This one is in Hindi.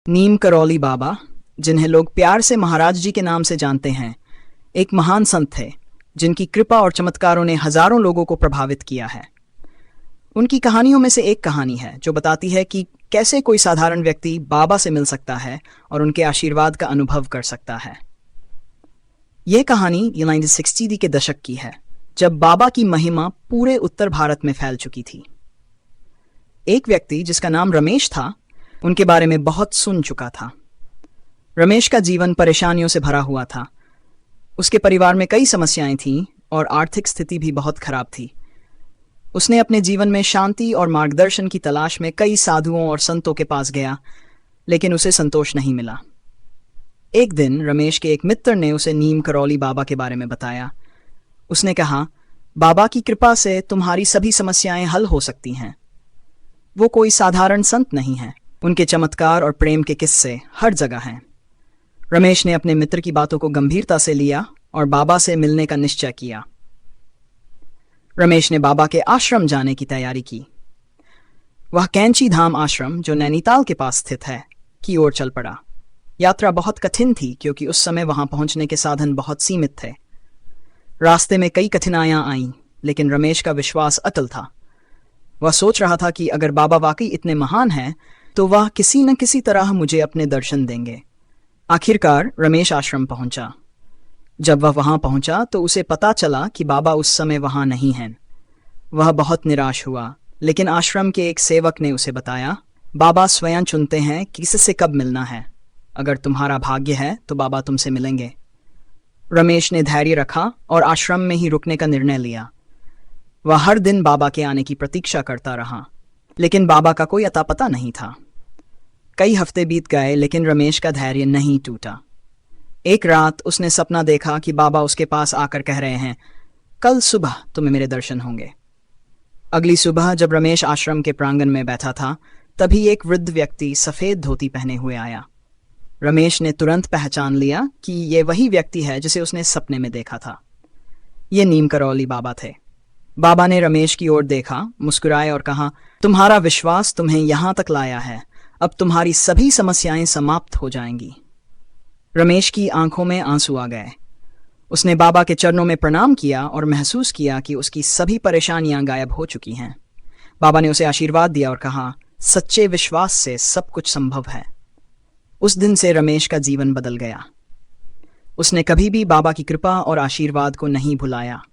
नीम करौली बाबा, जिन्हें लोग प्यार से महाराज जी के नाम से जानते हैं, एक महान संत थे जिनकी कृपा और चमत्कारों ने हजारों लोगों को प्रभावित किया है। उनकी कहानियों में से एक कहानी है जो बताती है कि कैसे कोई साधारण व्यक्ति बाबा से मिल सकता है और उनके आशीर्वाद का अनुभव कर सकता है। यह कहानी 1960 के दशक की है, जब बाबा की महिमा पूरे उत्तर भारत में फैल चुकी थी। एक व्यक्ति जिसका नाम रमेश था, उनके बारे में बहुत सुन चुका था। रमेश का जीवन परेशानियों से भरा हुआ था। उसके परिवार में कई समस्याएं थीं और आर्थिक स्थिति भी बहुत खराब थी। उसने अपने जीवन में शांति और मार्गदर्शन की तलाश में कई साधुओं और संतों के पास गया, लेकिन उसे संतोष नहीं मिला। एक दिन रमेश के एक मित्र ने उसे नीम करौली बाबा के बारे में बताया। उसने कहा, बाबा की कृपा से तुम्हारी सभी समस्याएं हल हो सकती हैं। वो कोई साधारण संत नहीं है, उनके चमत्कार और प्रेम के किस्से हर जगह हैं। रमेश ने अपने मित्र की बातों को गंभीरता से लिया और बाबा से मिलने का निश्चय किया। रमेश ने बाबा के आश्रम जाने की तैयारी की। वह कैंची धाम आश्रम, जो नैनीताल के पास स्थित है, की ओर चल पड़ा। यात्रा बहुत कठिन थी क्योंकि उस समय वहां पहुंचने के साधन बहुत सीमित थे। रास्ते में कई कठिनाइयां आईं, लेकिन रमेश का विश्वास अटल था। वह सोच रहा था कि अगर बाबा वाकई इतने महान हैं, तो वह किसी न किसी तरह मुझे अपने दर्शन देंगे। आखिरकार रमेश आश्रम पहुंचा। जब वह वहां पहुंचा तो उसे पता चला कि बाबा उस समय वहां नहीं हैं। वह बहुत निराश हुआ, लेकिन आश्रम के एक सेवक ने उसे बताया, बाबा स्वयं चुनते हैं कि किससे कब मिलना है। अगर तुम्हारा भाग्य है तो बाबा तुमसे मिलेंगे। रमेश ने धैर्य रखा और आश्रम में ही रुकने का निर्णय लिया। वह हर दिन बाबा के आने की प्रतीक्षा करता रहा, लेकिन बाबा का कोई अता पता नहीं था। कई हफ्ते बीत गए, लेकिन रमेश का धैर्य नहीं टूटा। एक रात उसने सपना देखा कि बाबा उसके पास आकर कह रहे हैं, कल सुबह तुम्हें मेरे दर्शन होंगे। अगली सुबह जब रमेश आश्रम के प्रांगण में बैठा था, तभी एक वृद्ध व्यक्ति सफेद धोती पहने हुए आया। रमेश ने तुरंत पहचान लिया कि ये वही व्यक्ति है जिसे उसने सपने में देखा था। ये नीम करौली बाबा थे। बाबा ने रमेश की ओर देखा, मुस्कुराए और कहा, तुम्हारा विश्वास तुम्हें यहां तक लाया है। अब तुम्हारी सभी समस्याएं समाप्त हो जाएंगी। रमेश की आंखों में आंसू आ गए। उसने बाबा के चरणों में प्रणाम किया और महसूस किया कि उसकी सभी परेशानियां गायब हो चुकी हैं। बाबा ने उसे आशीर्वाद दिया और कहा, सच्चे विश्वास से सब कुछ संभव है। उस दिन से रमेश का जीवन बदल गया। उसने कभी भी बाबा की कृपा और आशीर्वाद को नहीं भुलाया।